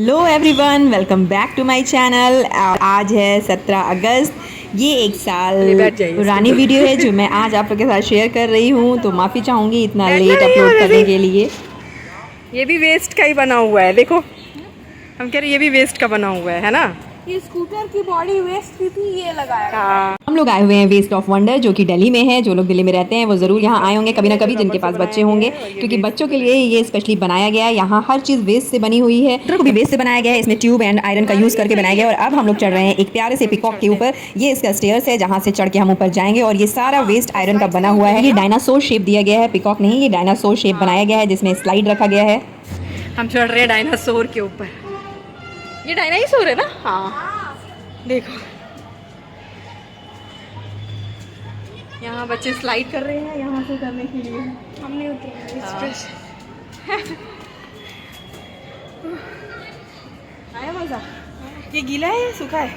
Hello everyone, welcome back to my channel. आज है 17 अगस्त। ये एक साल पुरानी वीडियो है जो मैं आज आप लोगों के साथ शेयर कर रही हूँ, तो माफ़ी चाहूँगी इतना बैठना लेट नहीं है अपलोड और करने ऐसे के लिए। ये भी वेस्ट का ही बना हुआ है। देखो, हम कह रहे ये भी वेस्ट का बना हुआ है ना। ये स्कूटर की बॉडी वेस्ट की थी, ये लगाया गया। हाँ, हम लोग आए हुए हैं वेस्ट ऑफ वंडर, जो कि दिल्ली में है। जो लोग दिल्ली में रहते हैं वो ज़रूर यहाँ आए होंगे कभी ना कभी, जिनके पास बच्चे होंगे, क्योंकि बच्चों के लिए ये स्पेशली बनाया गया है। यहाँ हर चीज़ वेस्ट से बनी हुई है, को भी वेस्ट से बनाया गया है। इसमें ट्यूब एंड आयरन का यूज़ करके बनाया गया है। और अब हम लोग चढ़ रहे हैं एक प्यारे से पिकॉक के ऊपर। ये इसका स्टेयर्स है जहाँ से चढ़ के हम ऊपर जाएंगे, और ये सारा वेस्ट आयरन का बना हुआ है। ये डायनासोर शेप दिया गया है, पिकॉक नहीं, ये डायनासोर शेप बनाया गया है जिसमें स्लाइड रखा गया है। हम चढ़ रहे हैं डायनासोर के ऊपर। ये डायनासोर है ना। हाँ, देखो यहाँ बच्चे स्लाइड कर रहे हैं यहाँ से करने के लिए। हमने उतरा आया मज़ा। ये गीला है या सूखा है?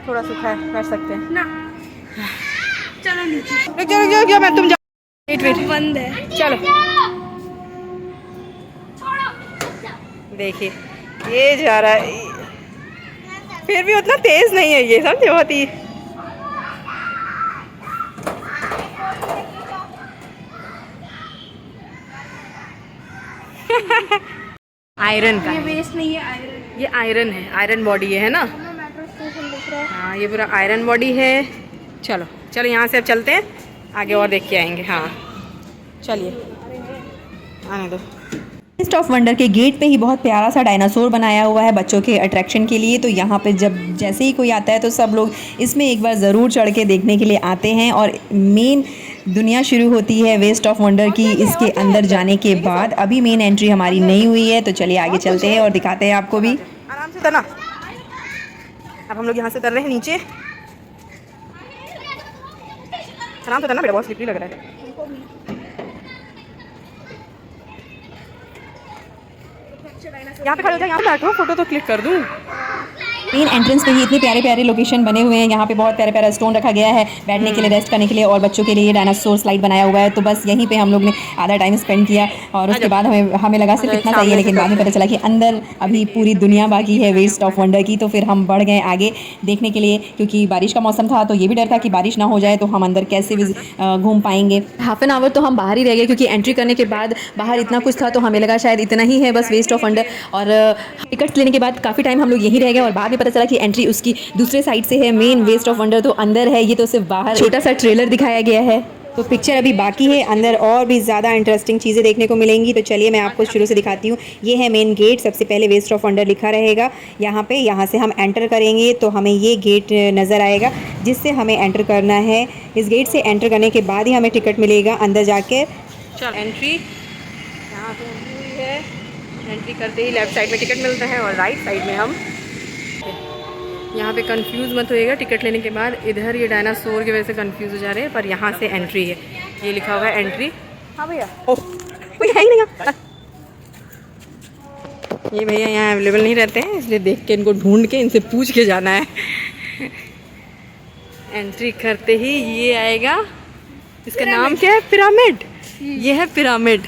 थोड़ा सूखा है, कर सकते हैं ना। चलो नीचे। रुक जाओ, मैं तुम जाओ। वेट बंद है। चलो, देखिए ये जा रहा है, फिर भी उतना तेज नहीं है ये, समझे, बहुत ही। आयरन का ये है। वेस्ट नहीं है, आयरन। ये आयरन है, आयरन बॉडी है ना। मेट्रो स्टेशन दिख रहा है। हाँ, ये पूरा आयरन बॉडी है। चलो चलो, यहाँ से अब चलते हैं आगे और देख के आएंगे। हाँ चलिए, आने दो। वेस्ट ऑफ वंडर के गेट पे ही बहुत प्यारा सा डायनासोर बनाया हुआ है बच्चों के अट्रैक्शन के लिए। तो यहाँ पे जब जैसे ही कोई आता है तो सब लोग इसमें एक बार ज़रूर चढ़ के देखने के लिए आते हैं। और मेन दुनिया शुरू होती है वेस्ट ऑफ वंडर की इसके अंदर जाने के बाद। अभी मेन एंट्री हमारी नहीं हुई है, तो चलिए आगे चलते हैं और दिखाते हैं आपको भी। आराम से उतरना। अब हम लोग यहाँ से उतर रहे हैं नीचे। आराम से उतरना बेटा, बहुत स्लिपरी लग रहा है। यहाँ पे खड़े हो जाओ, यहाँ पे बैठो, फोटो तो क्लिक कर दूँ। मेन एंट्रेंस पे ही इतने प्यारे प्यारे लोकेशन बने हुए हैं। यहाँ पे बहुत प्यारे प्यारा स्टोन रखा गया है बैठने के लिए, रेस्ट करने के लिए, और बच्चों के लिए डायनासोर स्लाइड बनाया हुआ है। तो बस यहीं पे हम लोग ने आधा टाइम स्पेंड किया, और उसके बाद हमें लगा सिर्फ इतना सही है, लेकिन बाद में पता चला कि अंदर अभी पूरी दुनिया बाकी है वेस्ट ऑफ वंडर की। तो फिर हम बढ़ गए आगे देखने के लिए, क्योंकि बारिश का मौसम था, तो ये भी डर था कि बारिश ना हो जाए तो हम अंदर कैसे घूम पाएंगे। हाफ एन आवर तो हम बाहर ही रह गए, क्योंकि एंट्री करने के बाद बाहर इतना कुछ था, तो हमें लगा शायद इतना ही है बस वेस्ट ऑफ वंडर। और टिकट्स लेने के बाद काफ़ी टाइम हम लोग यहीं रह गए, और बाद में पता चला कि एंट्री उसकी दूसरे साइड से है। मेन वेस्ट ऑफ वंडर तो अंदर है, ये तो सिर्फ बाहर छोटा सा ट्रेलर दिखाया गया है। तो पिक्चर अभी बाकी है, अंदर और भी ज़्यादा इंटरेस्टिंग चीज़ें देखने को मिलेंगी। तो चलिए मैं आपको शुरू से दिखाती हूँ। ये है मेन गेट, सबसे पहले वेस्ट ऑफ वंडर लिखा रहेगा यहाँ पे। यहाँ से हम एंटर करेंगे तो हमें ये गेट नज़र आएगा जिससे हमें एंटर करना है। इस गेट से एंटर करने के बाद ही हमें टिकट मिलेगा अंदर जाके। चल, एंट्री यहाँ से एंट्री हुई है। एंट्री करते ही लेफ्ट साइड में टिकट मिलता है, और राइट साइड में हम। यहाँ पे कंफ्यूज मत होइएगा, टिकट लेने के बाद इधर ये डायनासोर की वजह से कंफ्यूज हो जा रहे हैं, पर यहाँ से एंट्री है, ये लिखा हुआ है एंट्री। हाँ भैया, ओह कोई है ही नहीं यहाँ। ये भैया यहाँ अवेलेबल नहीं रहते हैं, इसलिए देख के इनको ढूंढ के इनसे पूछ के जाना है। एंट्री करते ही ये आएगा, इसका नाम क्या है? पिरामिड। ये है पिरामिड।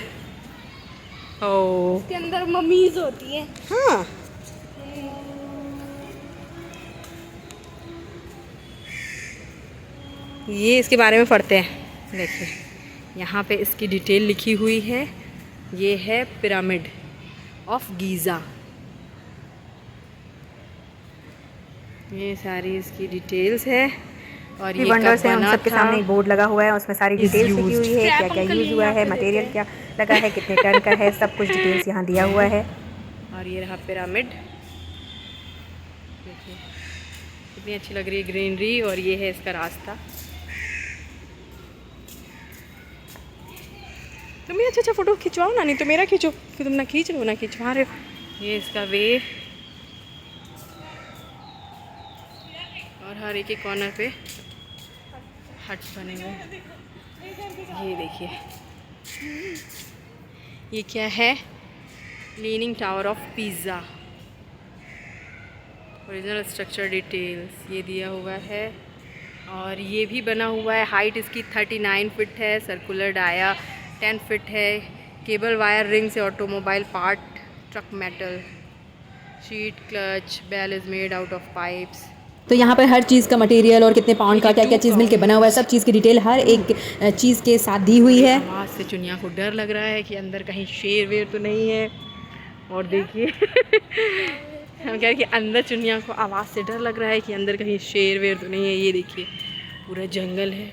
ओह, इसके अंदर मम्मीज होती हैं। हाँ, ये इसके बारे में पढ़ते हैं। देखिए यहाँ पे इसकी डिटेल लिखी हुई है। ये है पिरामिड ऑफ गीज़ा। ये सारी इसकी डिटेल्स है, और ये वंडर्स कब है, उन बना सबके था। सामने एक बोर्ड लगा हुआ है, उसमें सारी डिटेल्स लिखी हुई है, क्या क्या यूज़ हुआ है, मटेरियल क्या लगा है, कितने टन का है, सब कुछ डिटेल्स यहाँ दिया हुआ है। और ये रहा पिरामिड। देखिए कितनी अच्छी लग रही है ग्रीनरी, और ये है इसका रास्ता। तुम भी अच्छा फ़ोटो खिंचवाओ ना, नहीं तो मेरा खींचो, फिर तुम ना खींच लो ना खिंचवा रहे हो। ये इसका वे, और हर एक कॉर्नर पे हट्स बने हुए हैं। ये देखिए, ये क्या है? Leaning tower of pizza. Original structure details ये दिया हुआ है, और ये भी बना हुआ है। हाइट इसकी 39 फीट है, सर्कुलर डाया 10 फीट है, केबल वायर रिंग से automobile part truck metal sheet clutch bell is made out of pipes. तो यहाँ पर हर चीज़ का मटेरियल और कितने पाउंड का क्या क्या चीज़ मिलके बना हुआ है, सब चीज़ की डिटेल हर एक चीज़ के साथ दी हुई है। आवाज़ से चुनिया को डर लग रहा है कि अंदर कहीं शेर वेर तो नहीं है। और देखिए हम कह रहे हैं कि अंदर चुनिया को आवाज़ से डर लग रहा है कि अंदर कहीं शेर वेर तो नहीं है। ये देखिए पूरा जंगल है,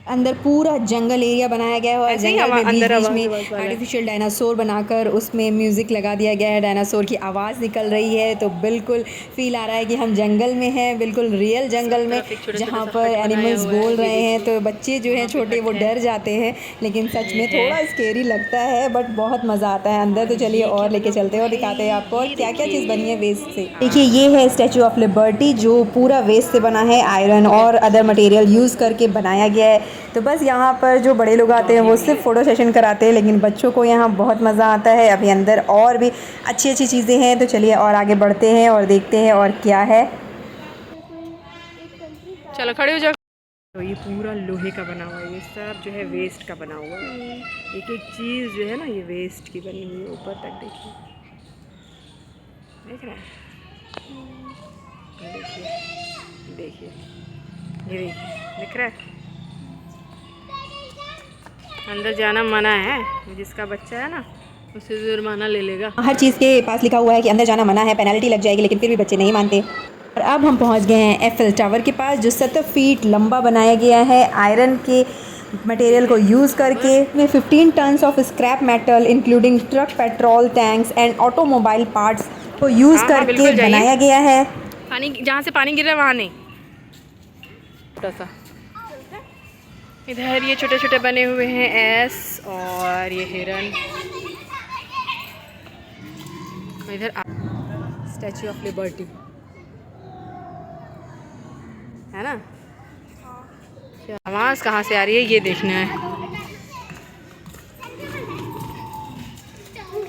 अंदर पूरा जंगल एरिया बनाया गया है और ऐसे ही जंगल में अंदर बीच आवाज़ में वाला है। आर्टिफिशियल डायनासोर बनाकर उसमें म्यूज़िक लगा दिया गया है, डायनासोर की आवाज़ निकल रही है। तो बिल्कुल फील आ रहा है कि हम जंगल में हैं, बिल्कुल रियल जंगल में, तरफ एक छोटा-छोटा जहाँ सा पर हट बनाया एनिमल्स हुआ है। बोल ये रहे हैं। देखिए, तो बच्चे जो हैं वहाँ पे छोटे हट वो है। डर जाते हैं, लेकिन सच में ये थोड़ा है। स्केरी लगता है, बट बहुत मज़ा आता है अंदर। तो चलिए और लेके चलते हैं और दिखाते हैं आपको और क्या क्या चीज़ बनी है वेस्ट से। देखिए ये है स्टैचू ऑफ लिबर्टी जो पूरा वेस्ट से बना है, आयरन और अदर मटेरियल यूज़ करके बनाया गया है। तो बस यहाँ पर जो बड़े लोग आते हैं वो सिर्फ फ़ोटो सेशन कराते हैं, लेकिन बच्चों को यहाँ बहुत मज़ा आता है। अभी अंदर और भी अच्छी अच्छी चीज़ें हैं, तो चलिए और आगे बढ़ते हैं और देखते हैं और क्या है। चलो खड़े हो जाओ। तो ये पूरा लोहे का बना हुआ है, ये सब जो है वेस्ट का बना हुआ है। एक एक चीज़ जो है ना ये वेस्ट की बनी हुई है। ऊपर तक देखिए, देख रहे हैं? देखिए देखिए ये देखिए, दिख रहा है? अंदर जाना मना है, जिसका बच्चा है ना उसे जुर्माना ले लेगा। हर चीज़ के पास लिखा हुआ है कि अंदर जाना मना है, पेनल्टी लग जाएगी, लेकिन फिर भी बच्चे नहीं मानते। और अब हम पहुंच गए हैं एफिल टावर के पास, जो 70 फीट लंबा बनाया गया है आयरन के मटेरियल को यूज़ करके। में 15 tons of scrap metal including truck petrol tanks and automobile parts को यूज़ हाँ, करके बिल्कुल जाइए। बनाया गया है। पानी जहाँ से पानी गिर रहा है वहाँ नहीं, छोटा सा इधर ये छोटे छोटे बने हुए हैं एस और ये हिरन। इधर स्टैचू ऑफ लिबर्टी है ना। आवाज़ कहाँ से आ रही है ये देखना है।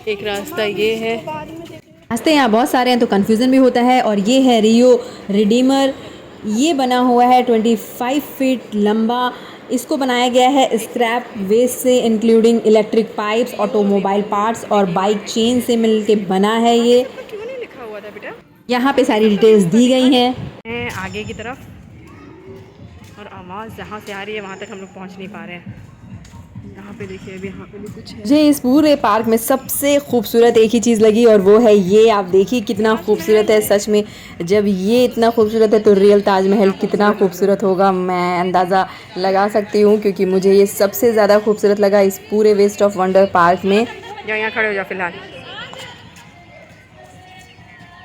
एक रास्ता ये है, रास्ते यहाँ बहुत सारे हैं तो कन्फ्यूज़न भी होता है। और ये है रियो रिडीमर, ये बना हुआ है 25 फीट लंबा। इसको बनाया गया है स्क्रैप वेस्ट से including electric pipes, automobile parts और बाइक चेन से मिलके बना है ये। क्यों नहीं लिखा हुआ था बेटा? यहाँ पे सारी डिटेल्स दी गई हैं। आगे की तरफ, और आवाज़ जहाँ से आ रही है वहाँ तक हम लोग पहुँच नहीं पा रहे हैं। यहाँ पे देखिए, अभी यहाँ पे भी कुछ है। मुझे इस पूरे पार्क में सबसे खूबसूरत एक ही चीज़ लगी और वो है ये। आप देखिए कितना खूबसूरत है सच में। जब ये इतना खूबसूरत है तो रियल ताजमहल कितना खूबसूरत होगा मैं अंदाज़ा लगा सकती हूँ, क्योंकि मुझे ये सबसे ज़्यादा खूबसूरत लगा इस पूरे वेस्ट ऑफ वंडर पार्क में। जाओ यहाँ खड़े हो जाओ फिलहाल।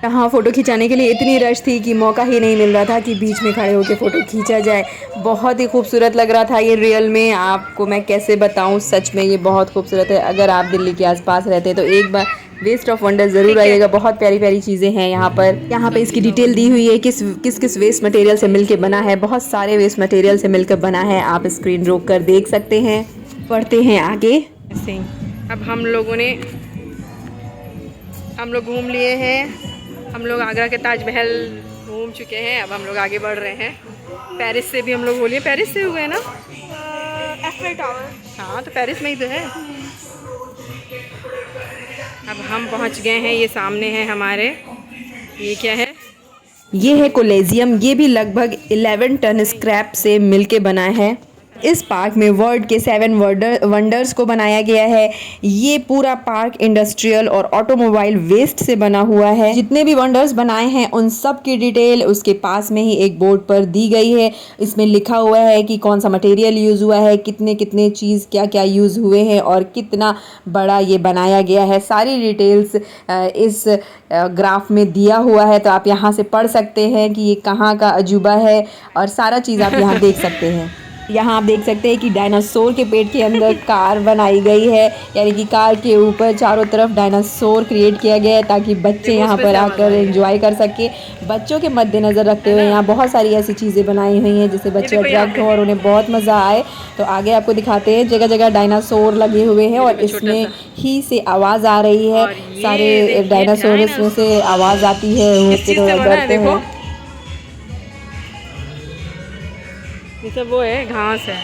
यहाँ फ़ोटो खिंचाने के लिए इतनी रश थी कि मौका ही नहीं मिल रहा था कि बीच में खड़े होकर फ़ोटो खींचा जाए। बहुत ही खूबसूरत लग रहा था ये रियल में, आपको मैं कैसे बताऊँ, सच में ये बहुत खूबसूरत है। अगर आप दिल्ली के आसपास रहते हैं तो एक बार वेस्ट ऑफ वंडर ज़रूर आइएगा। बहुत प्यारी प्यारी चीज़ें हैं यहाँ पर। यहाँ पे इसकी डिटेल दी हुई है किस किस वेस्ट मटेरियल से मिलकर बना है। बहुत सारे वेस्ट मटेरियल से मिलकर बना है, आप स्क्रीन रोक कर देख सकते हैं। पढ़ते हैं आगे। अब हम लोग घूम लिए हैं। हम लोग आगरा के ताजमहल घूम चुके हैं। अब हम लोग आगे बढ़ रहे हैं। पेरिस से भी हम लोग बोलिए, पेरिस से हुए ना? Eiffel tower. हाँ तो पेरिस में ही तो है। अब हम पहुंच गए हैं, ये सामने है हमारे। ये क्या है? ये है कोलेजियम, ये भी लगभग 11 टन स्क्रैप से मिलके बना है। इस पार्क में वर्ल्ड के 7 वंडर्स को बनाया गया है। ये पूरा पार्क इंडस्ट्रियल और ऑटोमोबाइल वेस्ट से बना हुआ है। जितने भी वंडर्स बनाए हैं उन सब की डिटेल उसके पास में ही एक बोर्ड पर दी गई है। इसमें लिखा हुआ है कि कौन सा मटेरियल यूज़ हुआ है, कितने कितने चीज़ क्या क्या यूज़ हुए हैं और कितना बड़ा ये बनाया गया है। सारी डिटेल्स इस ग्राफ में दिया हुआ है, तो आप यहाँ से पढ़ सकते हैं कि ये कहाँ का अजूबा है और सारा चीज़ आप यहाँ देख सकते हैं। यहाँ आप देख सकते हैं कि डायनासोर के पेट के अंदर कार बनाई गई है, यानी कि कार के ऊपर चारों तरफ डायनासोर क्रिएट किया गया है ताकि बच्चे यहाँ पर आकर एंजॉय कर सके। बच्चों के मद्देनज़र रखते हुए यहाँ बहुत सारी ऐसी चीज़ें बनाई हुई हैं जिससे बच्चे अट्रैक्ट हों और उन्हें बहुत मज़ा आए। तो आगे आपको दिखाते हैं, जगह जगह डायनासोर लगे हुए हैं और इसमें ही से आवाज़ आ रही है। सारे डायनासोर में से आवाज़ आती है, वो थोड़ा डरते हैं। ये सब वो है, घास है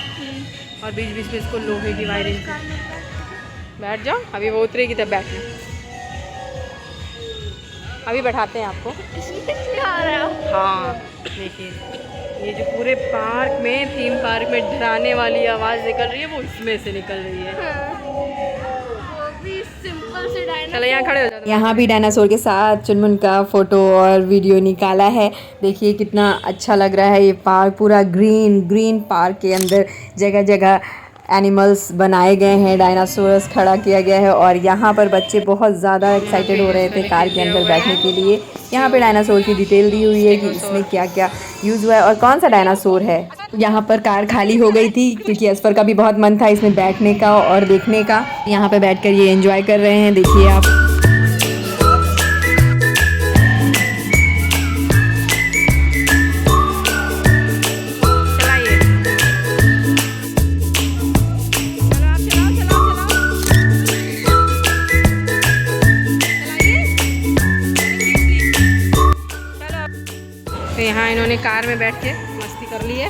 और बीच बीच में इसको लोहे की वायरिंग। बैठ जाओ, अभी वो उतरेगी तब बैठना। अभी बैठाते हैं आपको। हाँ देखिए, ये जो पूरे पार्क में, थीम पार्क में डराने वाली आवाज़ निकल रही है वो इसमें से निकल रही है। वो भी सिंपल से डायनासोर। चलो यहाँ खड़े हो जाओ। यहाँ भी डायनासोर के साथ चुनमुन का फ़ोटो और वीडियो निकाला है। देखिए कितना अच्छा लग रहा है ये पार्क, पूरा ग्रीन पार्क के अंदर जगह जगह एनिमल्स बनाए गए हैं, डायनासोरस खड़ा किया गया है और यहाँ पर बच्चे बहुत ज़्यादा एक्साइटेड हो रहे थे कार के अंदर बैठने के लिए। यहाँ पे डायनासोर की डिटेल दी हुई है कि इसमें क्या क्या यूज़ हुआ है और कौन सा डायनासोर है। यहाँ पर कार खाली हो गई थी क्योंकि असफर का भी बहुत मन था इसमें बैठने का और देखने का। यहाँ पर बैठ कर ये एंजॉय कर रहे हैं, देखिए आप। तो यहाँ इन्होंने कार में बैठ के मस्ती कर ली है।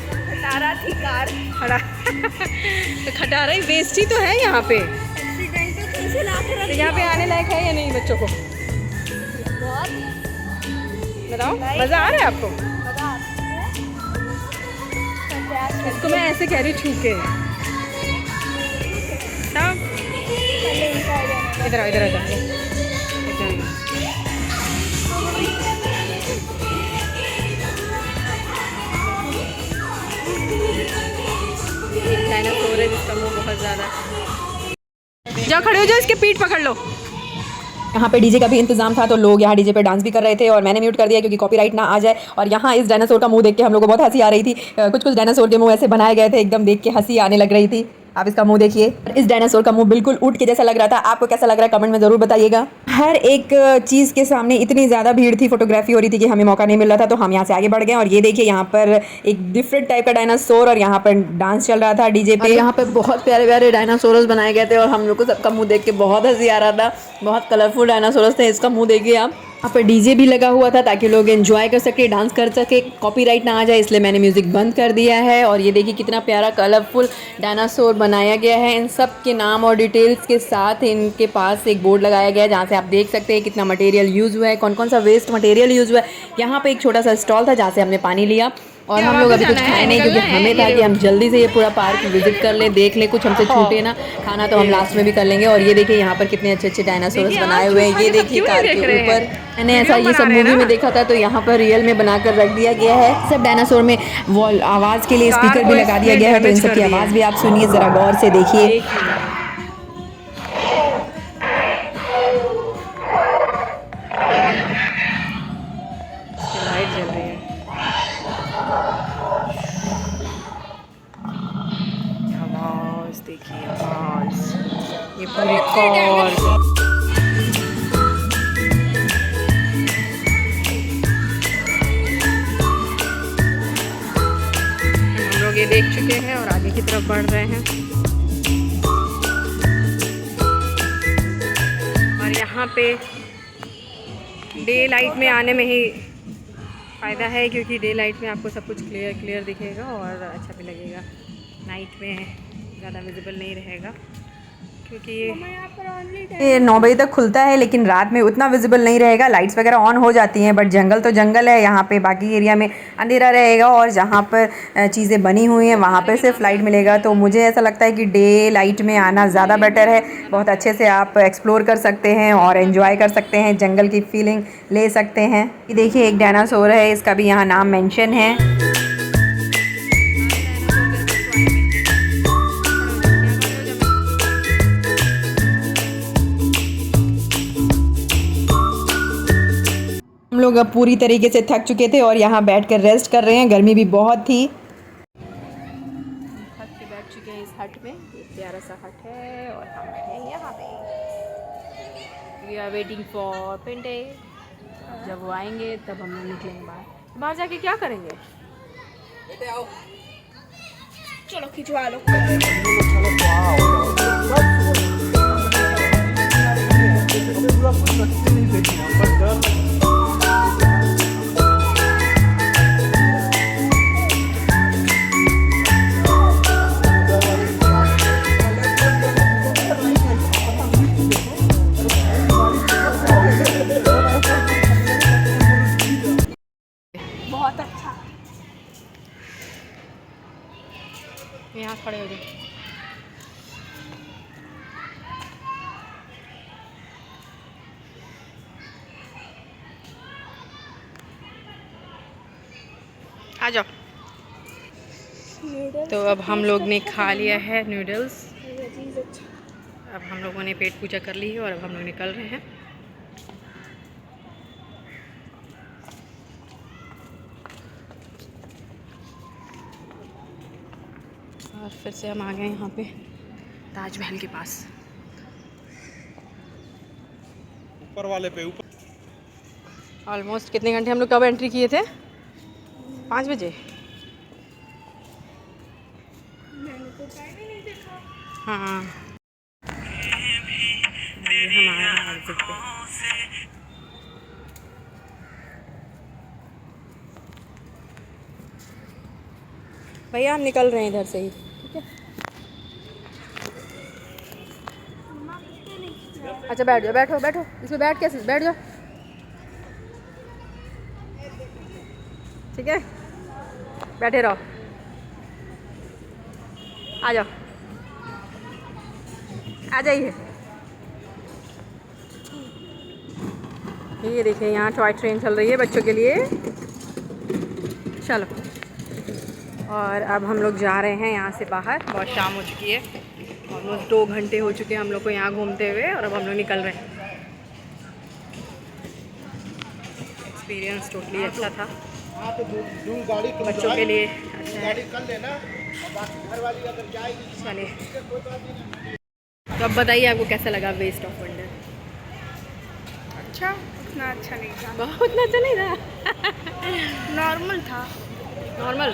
खटारा थी कार। खड़ा तो खटारा ही वेस्ट ही तो है यहाँ पे। एक्सीडेंटल कैसे ला के तो यहाँ पे आने लायक है या नहीं बच्चों को? बताओ, मज़ा आ रहा है आपको? इसको मैं ऐसे कह रही छू के। इधर इधर इधर डायनासोर है जिसका मुंह बहुत ज़्यादा। जाओ खड़े हो जाओ, इसके पीठ पकड़ लो। यहाँ पे डीजे का भी इंतजाम था तो लोग यहाँ डीजे पे डांस भी कर रहे थे और मैंने म्यूट कर दिया क्योंकि कॉपीराइट ना आ जाए। और यहाँ इस डायनासोर का मुंह देख के हम लोगों को बहुत हंसी आ रही थी। कुछ डायनासोर के मुंह ऐसे बनाए गए थे, एकदम देख के हंसी आने लग रही थी। आप इसका मुंह देखिए, इस डायनासोर का मुंह बिल्कुल ऊँट के जैसा लग रहा था। आपको कैसा लग रहा है कमेंट में ज़रूर बताइएगा। हर एक चीज़ के सामने इतनी ज़्यादा भीड़ थी, फोटोग्राफी हो रही थी कि हमें मौका नहीं मिल रहा था, तो हम यहाँ से आगे बढ़ गए। और ये देखिए यहाँ पर एक डिफरेंट टाइप का डायनासोर और यहाँ पर डांस चल रहा था डीजे पे। यहाँ पे बहुत प्यारे प्यारे डायनासोरस बनाए गए थे और हम लोग को सबका मुँह देख के बहुत हंसी आ रहा था। बहुत कलरफुल डायनासोरस थे। इसका मुँह देखिए आप। यहाँ पर डीजे भी लगा हुआ था ताकि लोग एंजॉय कर सके, डांस कर सके, कॉपीराइट ना आ जाए, इसलिए मैंने म्यूज़िक बंद कर दिया है। और ये देखिए कितना प्यारा कलरफुल डायनासोर बनाया गया है। इन सब के नाम और डिटेल्स के साथ इनके पास एक बोर्ड लगाया गया है जहाँ से आप देख सकते हैं कितना मटेरियल यूज़ हुआ है, कौन कौन सा वेस्ट मटेरियल यूज़ हुआ है। यहाँ पे एक छोटा सा स्टॉल था जहाँ से हमने पानी लिया और हम लोग अभी कुछ खाए नहीं क्योंकि हमें था कि हम जल्दी से ये पूरा पार्क विजिट कर लें, देख लें, कुछ हमसे छूटे ना। खाना तो हम लास्ट में भी कर लेंगे। और ये देखिए यहाँ पर कितने अच्छे अच्छे डायनासोरस बनाए हुए हैं। ये देखिए कार के ऊपर, मैंने ऐसा ये सब मूवी में देखा था तो यहाँ पर रियल में बनाकर रख दिया गया है। सब डायनासोर में वॉल आवाज़ के लिए स्पीकर भी लगा दिया गया है, तो इन सब की आवाज़ भी आप सुनिए, ज़रा गौर से देखिए। लाइट जल रही है। आवाज़ देखिए, आवाज़ ये पूरी कार। हम लोग ये देख चुके हैं और आगे की तरफ बढ़ रहे हैं। और यहाँ पे डे लाइट में आने में ही फ़ायदा है क्योंकि डे लाइट में आपको सब कुछ क्लियर दिखेगा और अच्छा भी लगेगा। नाइट में ज़्यादा विजिबल नहीं रहेगा क्योंकि ये 9 बजे तक खुलता है लेकिन रात में उतना विजिबल नहीं रहेगा। लाइट्स वगैरह ऑन हो जाती हैं बट जंगल तो जंगल है, यहाँ पे बाकी एरिया में अंधेरा रहेगा और जहाँ पर चीज़ें बनी हुई हैं वहाँ पर सिर्फ लाइट मिलेगा। तो मुझे ऐसा लगता है कि डे लाइट में आना ज़्यादा बेटर है। बहुत अच्छे से आप एक्सप्लोर कर सकते हैं और एंजॉय कर सकते हैं, जंगल की फीलिंग ले सकते हैं। ये देखिए एक डायनासोर है, इसका भी यहाँ नाम मेंशन है। हम लोग अब पूरी तरीके से थक चुके थे और यहाँ बैठकर रेस्ट कर रहे हैं, गर्मी भी बहुत थी। थक के बैठ चुके हैं इस हट में। ये प्यारा सा हट है और हम बैठे हैं यहाँ पे। वी आर वेटिंग फॉर पिंटे। जब वो आएंगे तब हम लोग निकलेंगे बाहर। बाहर जाके क्या करेंगे? चलो खिंचवा लो। पास खड़े हो जाओ। आ जाओ। तो अब हम लोग ने खा लिया है नूडल्स। अब हम लोगों ने पेट पूजा कर ली है और अब हम लोग निकल रहे हैं। और फिर से हम आ गए यहाँ पे ताजमहल के पास। ऊपर वाले पे ऊपर ऑलमोस्ट कितने घंटे हम लोग कब एंट्री किए थे? 5 बजे। हाँ, हम आए हैं एग्जिट पे। भैया हम निकल रहे हैं इधर से ही, ठीक है? अच्छा बैठ जाओ, बैठो बैठो, इसमें बैठ कैसे, बैठ जाओ, ठीक है? बैठे रहो, आ जाओ, आ जाइए। ये देखिए यहाँ टॉय ट्रेन चल रही है बच्चों के लिए। चलो, और अब हम लोग जा रहे हैं यहाँ से बाहर। बहुत शाम हो चुकी है, ऑलमोस्ट 2 घंटे हो चुके हैं हम लोग को यहाँ घूमते हुए, और अब हम लोग निकल रहे हैं। एक्सपीरियंस टोटली अच्छा था बच्चों के लिए, अच्छा है। चलिए, तो अब बताइए आपको कैसा लगा वेस्ट ऑफ वंडर? अच्छा, उतना अच्छा नहीं था, बहुत उतना अच्छा नहीं था, नॉर्मल था। नॉर्मल।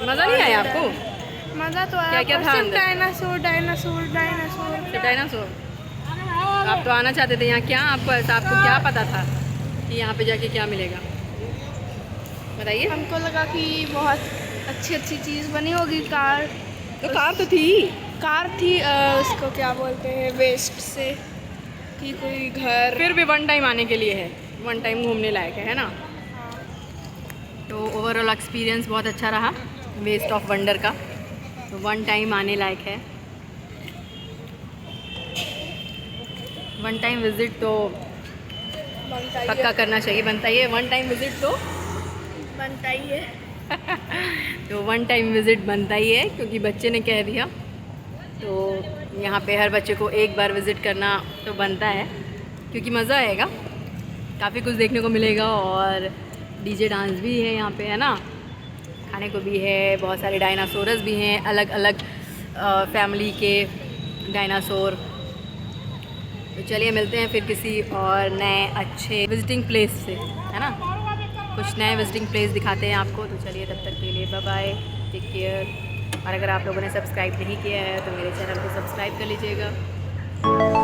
मज़ा नहीं आया आपको? मज़ा तो आया। क्या था अंदर? Dinosaur dinosaur dinosaur dinosaur. आप तो आना चाहते थे यहाँ, क्या आपको ऐसा, आपको क्या पता था कि यहाँ पे जाके क्या मिलेगा? बताइए। हमको लगा कि बहुत अच्छी अच्छी चीज़ बनी होगी। कार, तो कार तो थी, कार थी, उसको क्या बोलते हैं, वेस्ट से कि कोई घर। फिर भी वन टाइम आने के लिए है, वन टाइम घूमने लायक है ना? तो ओवरऑल एक्सपीरियंस बहुत अच्छा रहा वेस्ट ऑफ वंडर का, तो वन टाइम आने लायक है। वन टाइम विज़िट तो पक्का करना चाहिए, बनता ही है वन टाइम विज़िट, तो बनता ही है। तो वन टाइम विज़िट बनता ही है, क्योंकि बच्चे ने कह दिया, तो यहाँ पे हर बच्चे को एक बार विज़िट करना तो बनता है, क्योंकि मज़ा आएगा, काफ़ी कुछ देखने को मिलेगा। और डीजे डांस भी है यहाँ पे, है ना? खाने को भी है, बहुत सारे डायनासोरस भी हैं, अलग अलग फैमिली के डायनासोर। तो चलिए मिलते हैं फिर किसी और नए अच्छे विजिटिंग प्लेस से, है ना? कुछ नए विजिटिंग प्लेस दिखाते हैं आपको। तो चलिए, तब तक के लिए बाय बाय, टेक केयर। और अगर आप लोगों ने सब्सक्राइब नहीं किया है तो मेरे चैनल को सब्सक्राइब कर लीजिएगा।